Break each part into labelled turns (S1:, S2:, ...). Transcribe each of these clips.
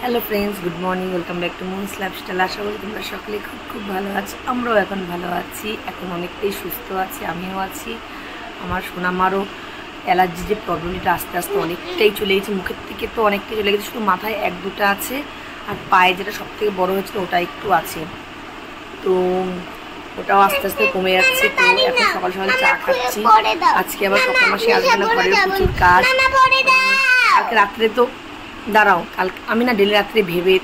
S1: Hello friends, good morning, welcome back to Moon's lifestyle. আশা করি তোমরা সকলে খুব খুব ভালো আছো। আমরাও এখন ভালো আছি, এখন অনেকটাই সুস্থ আছি, আমিও আছি। আমার সোনামারও অ্যালার্জি যে প্রবলেমটা আস্তে আস্তে অনেকটাই চলে গেছে, মুখের থেকে তো অনেকটাই চলে গেছে, শুধু মাথায় এক দুটো আছে, আর পায়ে যেটা সব থেকে বড়ো হয়েছিল ওটা একটু আছে, তো ওটাও আস্তে আস্তে কমে যাচ্ছে। তো এখন সকাল সকাল চা খাচ্ছি। আজকে আবার সকাল মাসে আসবে না, ঘরের প্রচুর কাজ। কালকে রাত্রে তো দাঁড়াও, কালকে আমি না ডেলি রাত্রে ভেবে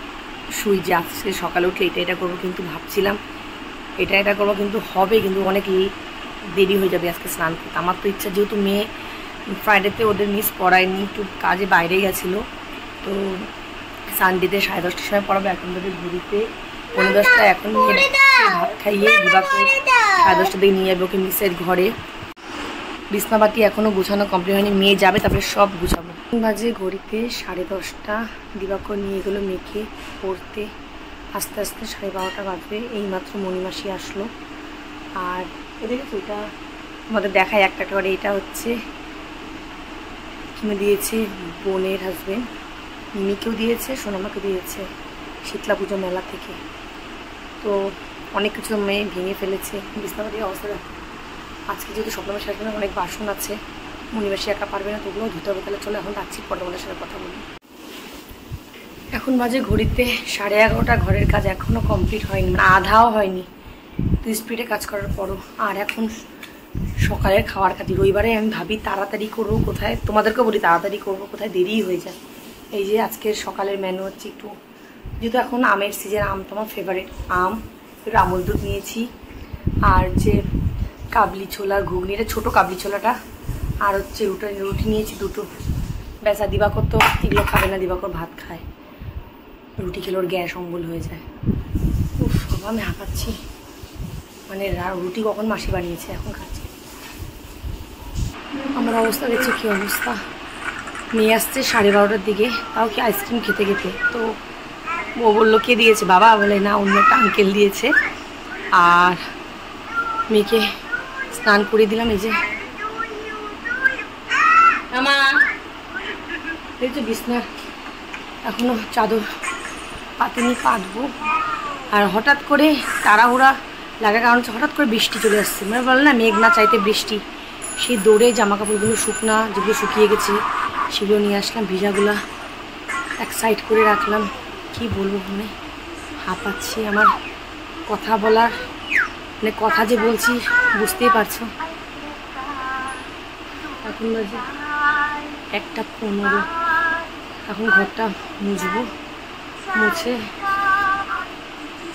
S1: শুই যে আজকে সকালে উঠে এটা করবো, কিন্তু ভাবছিলাম এটা করবো, কিন্তু হবে, কিন্তু অনেক দেরি হয়ে যাবে আজকে স্নান করতে। আমার তো ইচ্ছা, যেহেতু মেয়ে ফ্রাইডেতে ওদের মিস পড়ায়নি, একটু কাজে বাইরে গেছিলো, তো সানডেতে 10:30টার সময় পড়াবো। এখন ধরে ঘুরিতে 10:30, এখন ভাত খাইয়ে দিবাকে 10:30 দিকে নিয়ে যাবে ওকে মিসের ঘরে। বিছনাবাতি এখনও গুছানো কমপ্লিট হয়নি, মেয়ে যাবে তারপরে সব গুছাবো। বাজে ঘড়িতে 10:30, দিবাকর নিয়ে গেলো মেয়েকে পড়তে। আস্তে আস্তে 12:30 বাজবে। এইমাত্র মণিমাসি আসলো। আর দেখেছো, এটা আমাদের দেখায় একটা করে, এটা হচ্ছে কিনে দিয়েছে বোনের হাজবেন্ড, মিমিকেও দিয়েছে, সোনামাকে দিয়েছে শীতলা পুজো মেলা থেকে। তো অনেক কিছু মেয়ে ভেঙে ফেলেছে। বিছনাবাতির অবস্থা দেখো। আজকে যেহেতু স্বপ্নমাসী আসবে না, অনেক বাসন আছে, মণিবাসী একা পারবে না, তো ওগুলো ধুতে হবে। তাহলে চলো এখন রাখছি, পরে তোমাদের সাথে কথা বলি। এখন বাজে ঘড়িতে 11:30, ঘরের কাজ এখনও কমপ্লিট হয়নি, মানে আধাও হয়নি, তো স্পিডে কাজ করার পরও। আর এখন সকালের খাওয়ার কাজ। রবিবারে আমি ভাবি তাড়াতাড়ি করবো, কোথায় তোমাদেরকেও বলি তাড়াতাড়ি করবো, কোথায় দেরি হয়ে যায়। এই যে আজকের সকালের মেনু হচ্ছে একটু, যেহেতু এখন আমের সিজন, আম তো আমার ফেভারিট, আম, একটু আমুল দুধ নিয়েছি, আর যে কাবলি ছোলা ঘুগনি, এটা ছোটো কাবলি ছোলাটা, আর হচ্ছে রুটি নিয়েছি দুটো। ব্যাস, আর দিবাকর তো এগুলো খাবে না, দিবাকর ভাত খায়, রুটি খেলে ওর গ্যাস অম্বল হয়ে যায়। উফ বাবা, আমি হাঁপাচ্ছি, মানে রুটি কখন মাসি বানিয়েছে, এখন খাচ্ছি। আমার অবস্থা দেখছি কী অবস্থা। নিয়ে আসছে 12:30টার দিকে, তাও কি আইসক্রিম খেতে খেতে। তো ও বললো কে দিয়েছে, বাবা বলে না, অন্য একটা আঙ্কেল দিয়েছে। আর মেয়েকে স্নান করে দিলাম। এই যে দেখছো বিছনা এখনো চাদর পাতিনি, পাতবো। আর হঠাৎ করে তাড়াহুড়া লাগার কারণ হচ্ছে হঠাৎ করে বৃষ্টি চলে আসছে, মানে বলে না মেঘ না চাইতে বৃষ্টি। সেই দৌড়ে জামা কাপড়গুলো শুকনা, যেগুলো শুকিয়ে গেছে সেগুলো নিয়ে আসলাম, ভিজাগুলা এক সাইড করে রাখলাম। কি বলবো, মানে হাঁপাচ্ছি। আমার কথা বলার, মানে কথা যে বলছি বুঝতেই পারছো। এখন বাজে 1:15, এখন ঘরটা মুছবো, মুছে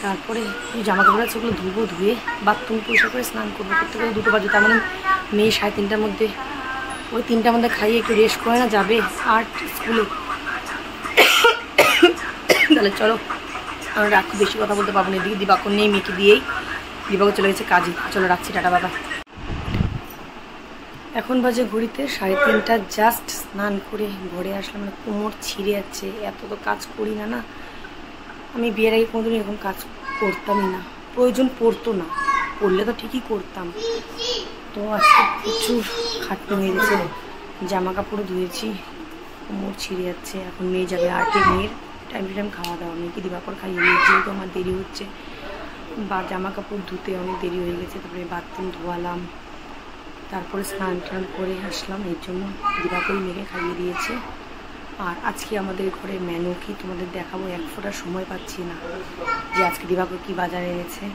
S1: তারপরে জামা কাপড় আছে ওগুলো ধুবো, ধুয়ে বাথরুম পরিষ্কার করে স্নান করবো। করতে গেলে 2টো বাজে, তার মানে মেয়ে 3:30টার মধ্যে, ওই 3টার মধ্যে খাইয়ে একটু রেস্ট করে না যাবে আর্ট স্কুলে। তাহলে চলো, আমি রাখছি, বেশি কথা বলতে পারবো না। এদিকে দিবাকর নেই, মেয়েকে দিয়েই দিবাকর চলে গেছে কাজে। চলো রাখছি, টাটা বাবা। এখন বাজে ঘড়িতে 3:30, জাস্ট স্নান করে ঘরে আসলাম, মানে কোমর ছিঁড়ে যাচ্ছে, এত তো কাজ করি না। আমি বিয়ের আগে কোনোদিন এরকম কাজ করতামই না, প্রয়োজন পড়তো না, করলে তো ঠিকই করতাম। তো আজকে প্রচুর খাটনি হয়ে গেছে, জামা কাপড়ও ধুয়েছি, কোমর ছিঁড়ে যাচ্ছে। এখন মেয়ে যাবে আর্টে, মেয়ের টাইম টু টাইম খাওয়া দাওয়া, মেয়েকে দিবাকর খাইয়ে নিয়ে, যেহেতু আমার দেরি হচ্ছে বা জামা কাপড় ধুতে অনেক দেরি হয়ে গেছে, তারপরে বাথরুম ধোয়ালাম, তারপরে স্নান টান করে আসলাম, এর জন্য দিবাকরই মেয়েকে খাইয়ে দিয়েছে। আর আজকে আমাদের ঘরে মেনু কি তোমাদের দেখাবো, এক ফোঁটা সময় পাচ্ছি না যে আজকে দিবাকর কি বাজারে এনেছে।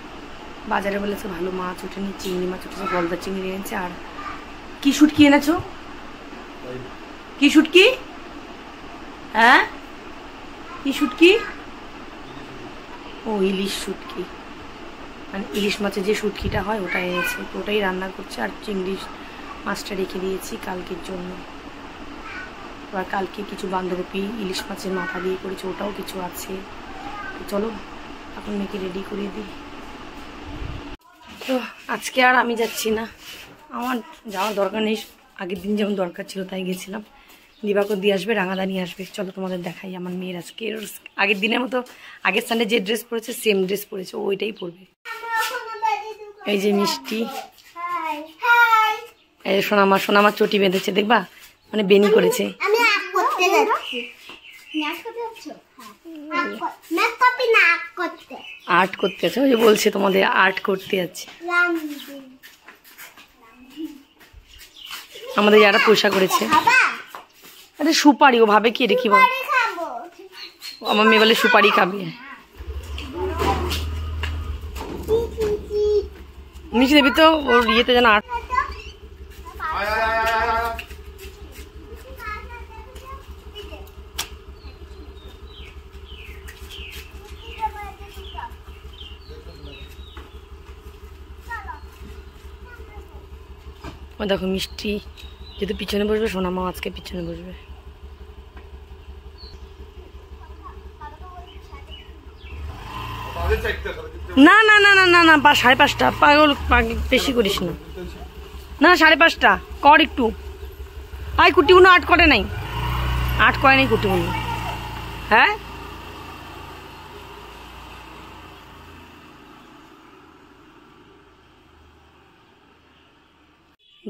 S1: বাজারে বলেছে ভালো মাছ ওঠেনি, চিংড়ি মাছ উঠেছে, গলদা চিংড়ি এনেছে। আর কি শুটকি এনেছো, কি শুটকি, হ্যাঁ কি শুটকি? ও ইলিশ শুটকি, মানে ইলিশ মাছের যে শুটকিটা হয় ওটা এনেছে, তো ওটাই রান্না করছে। আর চিংড়ি মাছটা রেখে দিয়েছি কালকের জন্য। আবার কালকে কিছু বাঁধাকপি ইলিশ মাছের মাথা দিয়ে করেছে, ওটাও কিছু আছে। তো চলো এখন মেয়েকে রেডি করে দিই। তো আজকে আর আমি যাচ্ছি না, আমার যাওয়ার দরকার নেই, আগের দিন যেমন দরকার ছিল তাই গেছিলাম। দিবাকর দিয়ে আসবে, রাঙাদা নিয়ে আসবে। চলো তোমাদের দেখাই আমার মেয়ের আজকে আগের দিনের মতো, আগের সানডে যে ড্রেস পরেছে সেম ড্রেস পরেছে, ওইটাই পরবে। এই যে মিষ্টি, এই যে সোনামা চটি বেঁধেছে, দেখবা, মানে বেনি করেছে। আর্ট করতে আছে, ওই যে বলছে তোমাদের আর্ট করতে আছে। আমাদের যারা পোশাক করেছে, আরে সুপারি, ও ভাবে কি রে কি বল, আমার মেয়ে বলে সুপারি খাবে। মিশে দেবি তো ওর ইয়েতে যেন আর্ট। দেখো মিষ্টি যেহেতু পিছনে বসবে, সোনামা আজকে পিছনে বসবে। না না না না না না 5:30, পাগল বেশি করিস না। না 5:30 কর একটু। আই কুটিগুলো আর্ট করে নাই, আর্ট করে নাই কুটিগুলো। হ্যাঁ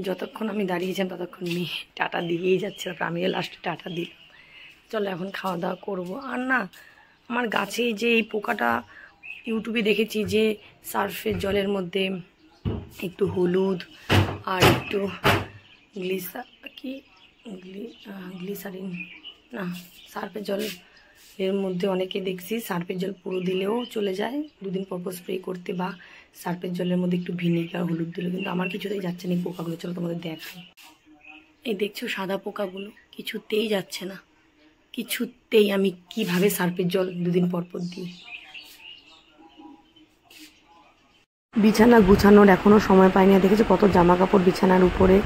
S1: যতক্ষণ আমি দাঁড়িয়েছিলাম ততক্ষণ মেয়ে টাটা দিয়েই যাচ্ছে, তারপর আমিও লাস্টে টাটা দিলাম। চলো এখন খাওয়া দাওয়া করবো। আর না আমার গাছে যে এই পোকাটা ইউটিউবে দেখেছি যে সার্ফের জলের মধ্যে একটু হলুদ আর একটু গ্লিসারিন না সার্ফের জলের এর মধ্যে অনেকে দেখছি সার্ফের জল পুরো দিলেও চলে যায়, 2 দিন পর স্প্রে করতে, বা সার্ফের জলের মধ্যে একটু ভিনেগার হলুদ দিলে, কিন্তু আমার কিছুতেই যাচ্ছে না এই পোকাগুলো। চলো তোমাদের দেখাই। এই দেখছো সাদা পোকাগুলো কিছুতেই যাচ্ছে না, কিছুতেই। আমি কিভাবে সার্ফের জল 2 দিন পর দিই। বিছানা গুছানোর এখনও সময় পাইনি। দেখেছো কত জামা কাপড় বিছানার উপরে,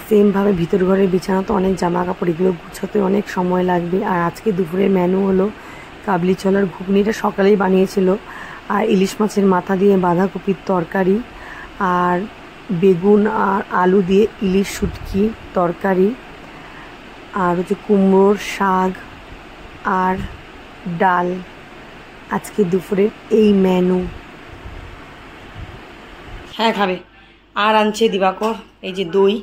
S1: সেমভাবে ভিতর ঘরের বিছানা তো অনেক জামা কাপড়, এগুলো গুছাতে অনেক সময় লাগবে। আর আজকে দুপুরের মেনু হলো কাবলি ছোলার ঘুগনিটা সকালেই বানিয়েছিল, আর ইলিশ মাছের মাথা দিয়ে বাঁধাকপির তরকারি, আর বেগুন আর আলু দিয়ে ইলিশ শুটকি তরকারি, আর হচ্ছে কুমড়োর শাক আর ডাল। আজকে দুপুরের এই মেনু। হ্যাঁ খাবে। আর আনছে দিবাকর এই যে দই,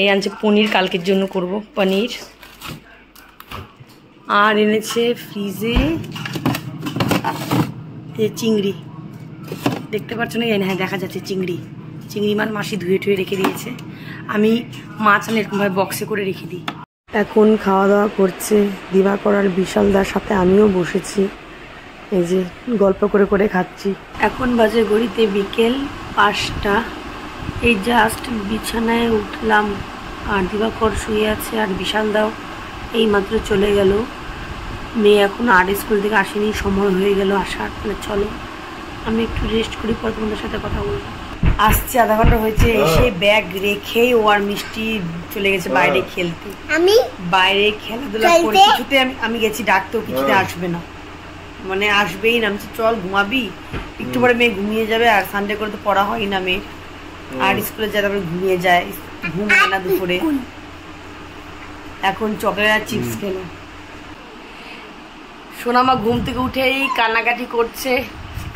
S1: এই আনছে পনির, কালকের জন্য করব পনির। আর এনেছে ফ্রিজে চিংড়ি, দেখতে পাচ্ছ না? হ্যাঁ দেখা যাচ্ছে চিংড়ি মাছ মাসি ধুয়ে ঠুয়ে রেখে দিয়েছে। আমি মাছ আনে এরকমভাবে বক্সে করে রেখে দিই। এখন খাওয়া দাওয়া করছে দিবাকর আর বিশালদার সাথে আমিও বসেছি, এই যে গল্প করে করে খাচ্ছি। এখন বাজে ঘড়িতে বিকেল 5টা। এই জাস্ট বিছানায় উঠলাম, আর দিবাকর শুয়ে আছে, আর বিশালদাও এই মাত্র চলে গেল। মেয়ে এখন আর্ট স্কুল থেকে আসেনি, সময় হয়ে গেল আসার। তাহলে চলো আমি একটু রেস্ট করি, পর তোমাদের সাথে কথা বলবো। আসছে আধা ঘন্টা হয়েছে, এসে ব্যাগ রেখেই ও আর মিষ্টি চলে গেছে বাইরে খেলতে। আমি বাইরে খেলাধুলা করে কিছুতে আমি গেছি ডাকতেও, কিছুতে আসবে না, মানে আসবেই না। আমি চল ঘুমাবি, একটু পরে মেয়ে ঘুমিয়ে যাবে। আর সানডে করে তো পড়া হয় না মেয়ের, আর স্কুলে যায় তারপরে ঘুমিয়ে যায়, ঘুম হয় না দুপুরে। এখন চকলেট আর চিপস খেলো। সোনামা ঘুম থেকে উঠেই কান্নাকাটি করছে,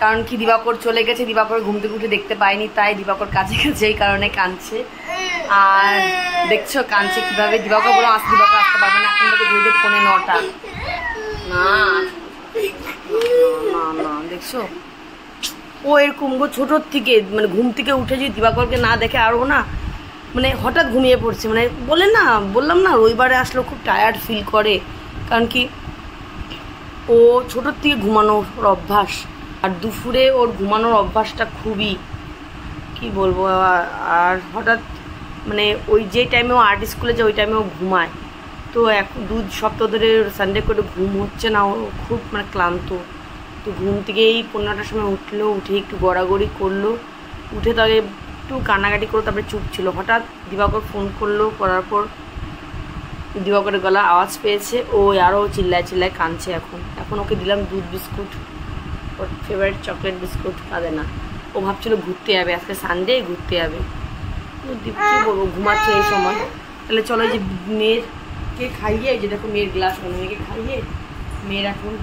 S1: কারণ কি দিবাকর চলে গেছে। দিবাকর ঘুম থেকে উঠে দেখতে পাইনি, তাই দিবাকর কাছে কাছে এই কারণে কাঁদছে। আর দেখছো কাঁদছে কিভাবে। দিবাকর বলো আসতে, দিবাকর আসতে পারবে না, এখন থেকে ঘুরতে 9:45 না না না। দেখছো ও এরকম গো ছোটোর থেকে, মানে ঘুম থেকে উঠে যদি দিবাকরকে না দেখে আরও না, মানে হঠাৎ ঘুমিয়ে পড়ছে। মানে বললাম না রবিবারে আসলেও খুব টায়ার্ড ফিল করে, কারণ কি ও ছোটোর থেকে ঘুমানোর অভ্যাস, আর দুপুরে ওর ঘুমানোর অভ্যাসটা খুবই কি বলবো। আর হঠাৎ মানে ওই যে টাইমে ও আর্ট স্কুলে যায় ওই টাইমে ও ঘুমায়, তো 2 সপ্তাহ ধরে সানডে করে ঘুম হচ্ছে না, ও খুব মানে ক্লান্ত। তো ঘুম থেকে এই 15টার সময় উঠলো, উঠে একটু গড়াগড়ি করলো, উঠে তাকে একটু কান্নাকাটি করলো, তারপরে চুপ ছিল। হঠাৎ দিবাকর ফোন করলো, করার পর দিবাকরের গলা আওয়াজ পেয়েছে, ও আরও চিল্লায় কাঁদছে। এখন ওকে দিলাম দুধ বিস্কুট, ওর ফেভারিট চকলেট বিস্কুট। কাঁদে না, ও ভাবছিল ঘুরতে যাবে, আজকে সানডে ঘুরতে যাবে। কী বলবো, ঘুমাচ্ছে এই সময়। তাহলে চলো যে মেয়েরকে খাইয়ে, যে দেখো মেয়ের গ্লাস মেয়েকে খাইয়ে, মেয়ের এখন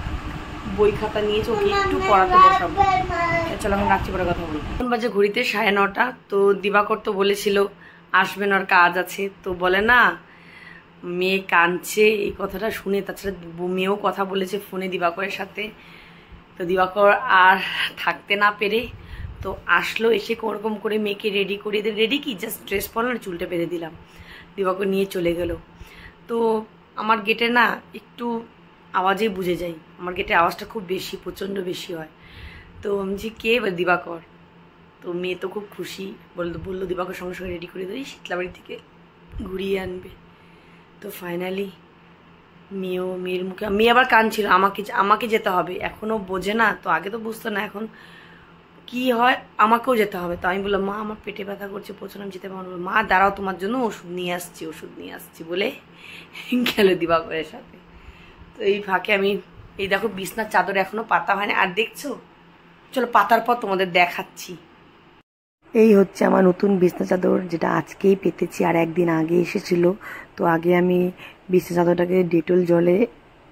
S1: বই খাতা নিয়েছে, ওকে একটু পড়াতে বসাবো। চলো এখন রাত্রি পরে কথা বলি। এখন বাজে ঘড়িতে 9:30। তো দিবাকর তো বলেছিল আসবেন, ওর কাজ আছে, তো বলে না মেয়ে কাঁদছে এই কথাটা শুনে। তাছাড়া মেয়েও কথা বলেছে ফোনে দিবাকরের সাথে। তো দিবাকর আর থাকতে না পেরে তো আসলো, এসে কোনোরকম করে মেয়েকে রেডি করে রেডি কি জাস্ট ড্রেস পরলাম আর চুলটা বেঁধে দিলাম, দিবাকর নিয়ে চলে গেল। তো আমার গেটে না একটু আওয়াজেই বুঝে যাই, আমার গেটে আওয়াজটা খুব বেশি, প্রচণ্ড বেশি হয়। তো আমি যে কে দিবাকর, তো মেয়ে তো খুব খুশি, বললো দিবাকর সঙ্গে সঙ্গে রেডি করে দিই, শীতলাবাড়ি থেকে ঘুরিয়ে আনবে। তো ফাইনালি মেয়ের মুখে, মেয়ে আবার কাঁদছিল আমাকে যেতে হবে, এখনও বোঝে না তো, আগে তো বুঝতো না, এখন কি হয় আমাকেও যেতে হবে। তো আমি বললাম মা আমার পেটে ব্যথা করছে প্রচুর, আমি যেতে পারবো। মা দাঁড়াও তোমার জন্য ওষুধ নিয়ে আসছি বলে গেল দিবাকরের সাথে। তো এই ফাঁকে আমি এই দেখো বিছনার চাদর এখনো পাতা হয়নি, আর দেখছো, চলো পাতার পর তোমাদের দেখাচ্ছি। এই হচ্ছে আমার নতুন বিছনা চাদর, যেটা আজকেই পেতেছি, আর একদিন আগে এসেছিল। তো আগে আমি বিছনা চাদরটাকে ডেটল জলে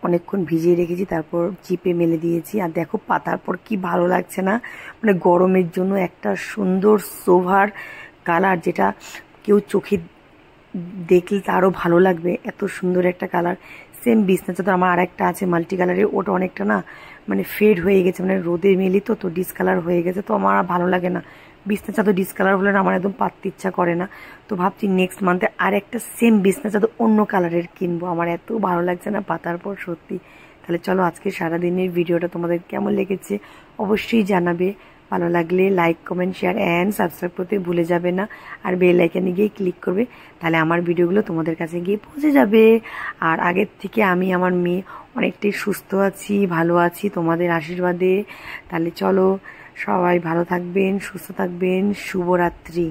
S1: অনেকক্ষণ ভিজিয়ে রেখেছি, তারপর চিপে মেলে দিয়েছি। আর দেখো পাতার পর কি ভালো লাগছে না, মানে গরমের জন্য একটা সুন্দর সোভার কালার, যেটা কেউ চোখে দেখলে তারও ভালো লাগবে, এত সুন্দর একটা কালার। সেম বিছনা চাদর আমার আরেকটা আছে মাল্টি কালারের, ওটা অনেকটা না মানে ফেড হয়ে গেছে, মানে রোদে মেলি তো ডিসকালার হয়ে গেছে, তো আমার আর ভালো লাগে না। বিছনা চাদর ডিসকালার হলে না আমার একদম পাততে ইচ্ছা করে না। তো ভাবছি নেক্সট মান্থে আর একটা সেম বিছনা চাদর অন্য কালারের কিনবো, আমার এত ভালো লাগছে না পাতার পর সত্যি। তাহলে চলো আজকে সারাদিনের ভিডিওটা তোমাদের কেমন লেগেছে অবশ্যই জানাবে। ভালো লাগলে like comment share and subscribe করতে ভুলে যাবে না, আর বেল আইকনে গিয়ে ক্লিক করবে, তাহলে আমার ভিডিওগুলো তোমাদের কাছে গিয়ে পৌঁছে যাবে। আর আগের থেকে আমি আমার মেয়ে অনেকটাই সুস্থ আছি, ভালো আছি তোমাদের আশীর্বাদে। তাহলে চলো সবাই ভালো থাকবেন, সুস্থ থাকবেন, শুভরাত্রি।